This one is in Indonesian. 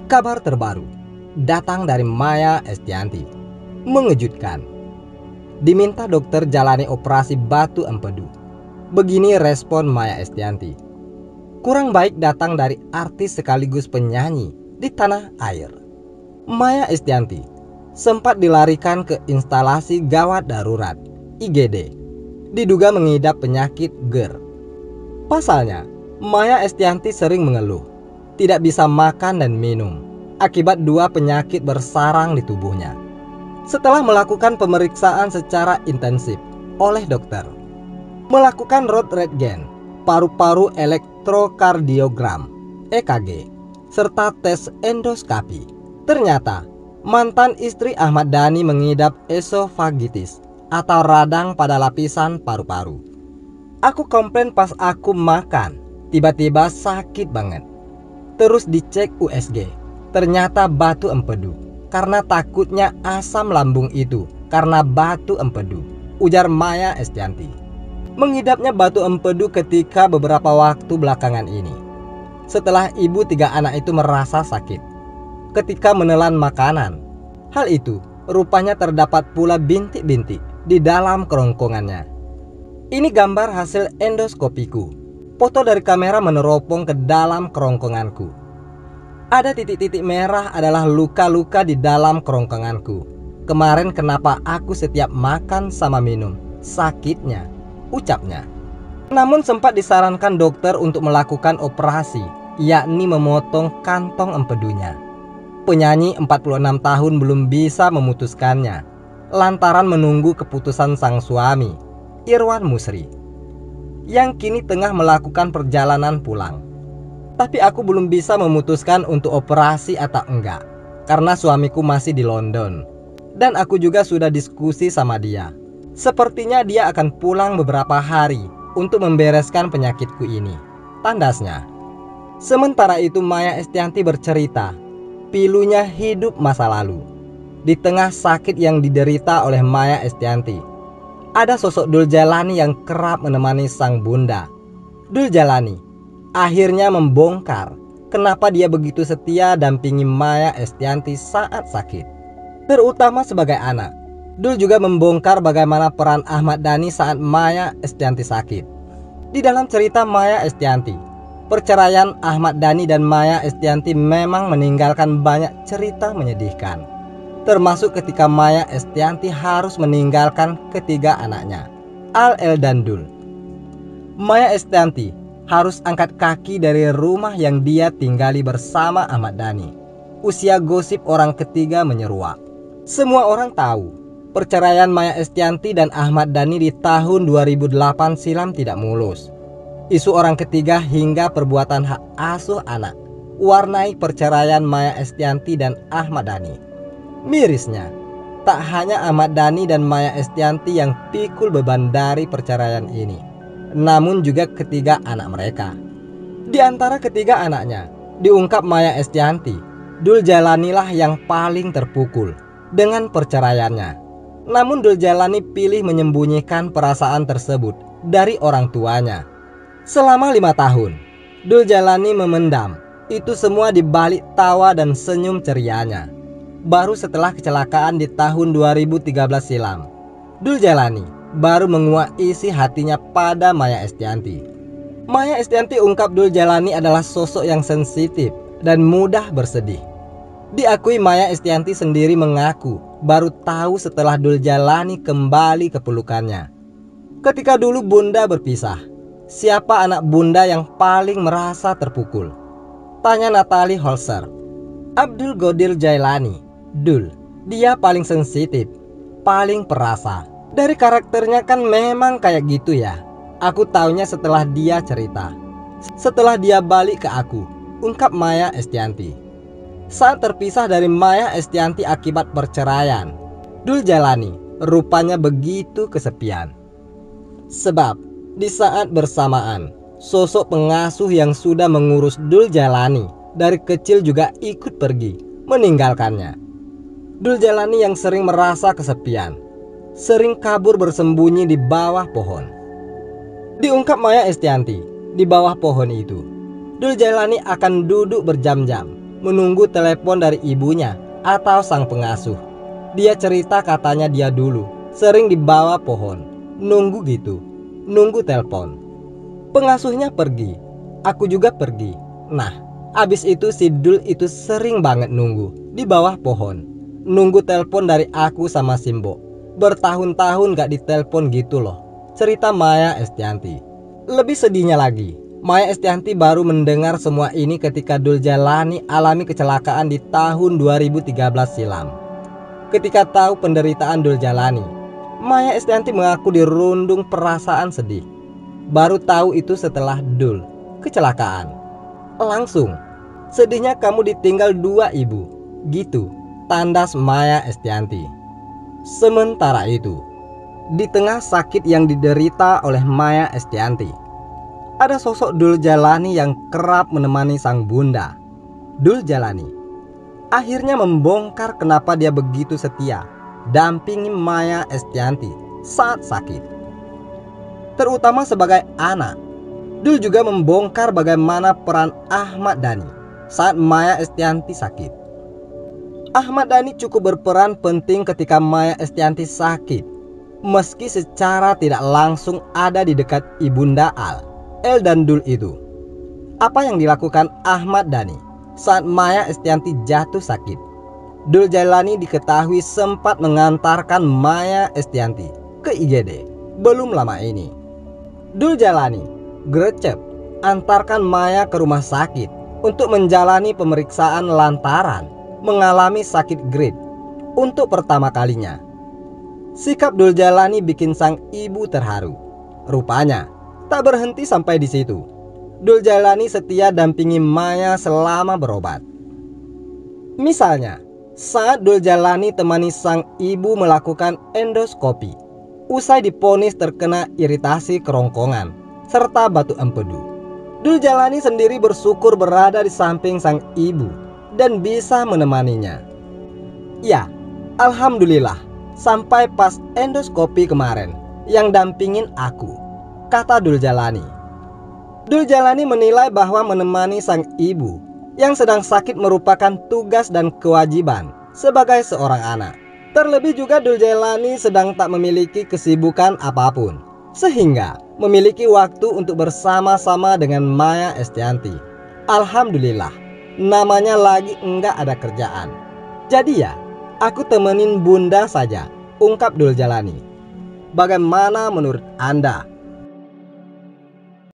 Kabar terbaru datang dari Maya Estianty. Mengejutkan. Diminta dokter jalani operasi batu empedu. Begini respon Maya Estianty. Kurang baik datang dari artis sekaligus penyanyi di tanah air. Maya Estianty sempat dilarikan ke instalasi gawat darurat IGD. Diduga mengidap penyakit GERD. Pasalnya, Maya Estianty sering mengeluh tidak bisa makan dan minum akibat dua penyakit bersarang di tubuhnya. Setelah melakukan pemeriksaan secara intensif oleh dokter, melakukan road rentgen, paru-paru elektrokardiogram (EKG), serta tes endoskopi, ternyata mantan istri Ahmad Dhani mengidap esofagitis atau radang pada lapisan paru-paru. Aku komplain pas aku makan, tiba-tiba sakit banget. Terus dicek USG, ternyata batu empedu. Karena takutnya asam lambung itu karena batu empedu, ujar Maya Estianty. Mengidapnya batu empedu ketika beberapa waktu belakangan ini, setelah ibu 3 anak itu merasa sakit ketika menelan makanan. Hal itu rupanya terdapat pula bintik-bintik di dalam kerongkongannya. Ini gambar hasil endoskopiku. Foto dari kamera meneropong ke dalam kerongkonganku. Ada titik-titik merah adalah luka-luka di dalam kerongkonganku. Kemarin kenapa aku setiap makan sama minum sakitnya, ucapnya. Namun sempat disarankan dokter untuk melakukan operasi, yakni memotong kantong empedunya. Penyanyi 46 tahun belum bisa memutuskannya lantaran menunggu keputusan sang suami, Irwan Musri, yang kini tengah melakukan perjalanan pulang. Tapi aku belum bisa memutuskan untuk operasi atau enggak, karena suamiku masih di London. Dan aku juga sudah diskusi sama dia. Sepertinya dia akan pulang beberapa hari untuk membereskan penyakitku ini, tandasnya. Sementara itu Maya Estianty bercerita, pilunya hidup masa lalu. Di tengah sakit yang diderita oleh Maya Estianty, ada sosok Dul Jalani yang kerap menemani sang bunda. Dul Jalani akhirnya membongkar kenapa dia begitu setia dampingi Maya Estianty saat sakit, terutama sebagai anak. Dul juga membongkar bagaimana peran Ahmad Dhani saat Maya Estianty sakit. Di dalam cerita Maya Estianty, perceraian Ahmad Dhani dan Maya Estianty memang meninggalkan banyak cerita menyedihkan, termasuk ketika Maya Estianty harus meninggalkan ketiga anaknya, Al-El dan Dul. Maya Estianty harus angkat kaki dari rumah yang dia tinggali bersama Ahmad Dhani. Usia gosip orang ketiga menyeruak. Semua orang tahu perceraian Maya Estianty dan Ahmad Dhani di tahun 2008 silam tidak mulus. Isu orang ketiga hingga perbuatan hak asuh anak warnai perceraian Maya Estianty dan Ahmad Dhani. Mirisnya, tak hanya Ahmad Dhani dan Maya Estianty yang pikul beban dari perceraian ini, namun juga ketiga anak mereka. Di antara ketiga anaknya, diungkap Maya Estianty, Dul Jalani lah yang paling terpukul dengan perceraiannya. Namun Dul Jalani pilih menyembunyikan perasaan tersebut dari orang tuanya. Selama 5 tahun, Dul Jalani memendam itu semua di balik tawa dan senyum cerianya. Baru setelah kecelakaan di tahun 2013 silam, Dul Jalani baru menguak isi hatinya pada Maya Estianty. Maya Estianty ungkap Dul Jalani adalah sosok yang sensitif dan mudah bersedih. Diakui Maya Estianty sendiri mengaku baru tahu setelah Dul Jalani kembali ke pelukannya. Ketika dulu bunda berpisah, siapa anak bunda yang paling merasa terpukul? Tanya Natalie Holzer. Abdul Godir Jailani, Dul, dia paling sensitif, paling perasa. Dari karakternya kan memang kayak gitu ya. Aku taunya setelah dia cerita, setelah dia balik ke aku, ungkap Maya Estianty. Saat terpisah dari Maya Estianty akibat perceraian, Dul Jalani rupanya begitu kesepian. Sebab di saat bersamaan, sosok pengasuh yang sudah mengurus Dul Jalani dari kecil juga ikut pergi, meninggalkannya. Dul Jalani yang sering merasa kesepian, sering kabur bersembunyi di bawah pohon. Diungkap Maya Estianty, di bawah pohon itu, Dul Jalani akan duduk berjam-jam menunggu telepon dari ibunya atau sang pengasuh. Dia cerita katanya dia dulu sering di bawah pohon, nunggu gitu, nunggu telepon. Pengasuhnya pergi, aku juga pergi. Nah, abis itu si Dul itu sering banget nunggu di bawah pohon, nunggu telepon dari aku sama Simbo. Bertahun-tahun gak ditelepon gitu loh, cerita Maya Estianti. Lebih sedihnya lagi, Maya Estianti baru mendengar semua ini ketika Dul Jalani alami kecelakaan di tahun 2013 silam. Ketika tahu penderitaan Dul Jalani, Maya Estianti mengaku dirundung perasaan sedih. Baru tahu itu setelah Dul kecelakaan. Langsung, sedihnya kamu ditinggal dua ibu, gitu tandas Maya Estianti. Sementara itu, di tengah sakit yang diderita oleh Maya Estianti, ada sosok Dul Jalani yang kerap menemani sang bunda. Dul Jalani akhirnya membongkar kenapa dia begitu setia dampingi Maya Estianti saat sakit. Terutama sebagai anak, Dul juga membongkar bagaimana peran Ahmad Dhani saat Maya Estianti sakit. Ahmad Dhani cukup berperan penting ketika Maya Estianti sakit, meski secara tidak langsung ada di dekat ibunda El dan Dul itu. Apa yang dilakukan Ahmad Dhani saat Maya Estianti jatuh sakit? Dul Jalani diketahui sempat mengantarkan Maya Estianti ke IGD belum lama ini. Dul Jalani gercep antarkan Maya ke rumah sakit untuk menjalani pemeriksaan lantaran mengalami sakit grade untuk pertama kalinya. Sikap Dul Jalani bikin sang ibu terharu. Rupanya tak berhenti sampai di situ. Dul Jalani setia dampingi Maya selama berobat. Misalnya, saat Dul Jalani temani sang ibu melakukan endoskopi, usai diponis terkena iritasi kerongkongan serta batu empedu, Dul Jalani sendiri bersyukur berada di samping sang ibu dan bisa menemaninya. Ya, alhamdulillah, sampai pas endoskopi kemarin yang dampingin aku, kata Dul Jalani. Dul Jalani menilai bahwa menemani sang ibu yang sedang sakit merupakan tugas dan kewajiban sebagai seorang anak. Terlebih juga Dul Jalani sedang tak memiliki kesibukan apapun, sehingga memiliki waktu untuk bersama-sama dengan Maya Estianti. Alhamdulillah, namanya lagi enggak ada kerjaan. Jadi ya, aku temenin bunda saja, ungkap Dul Jalani. Bagaimana menurut Anda?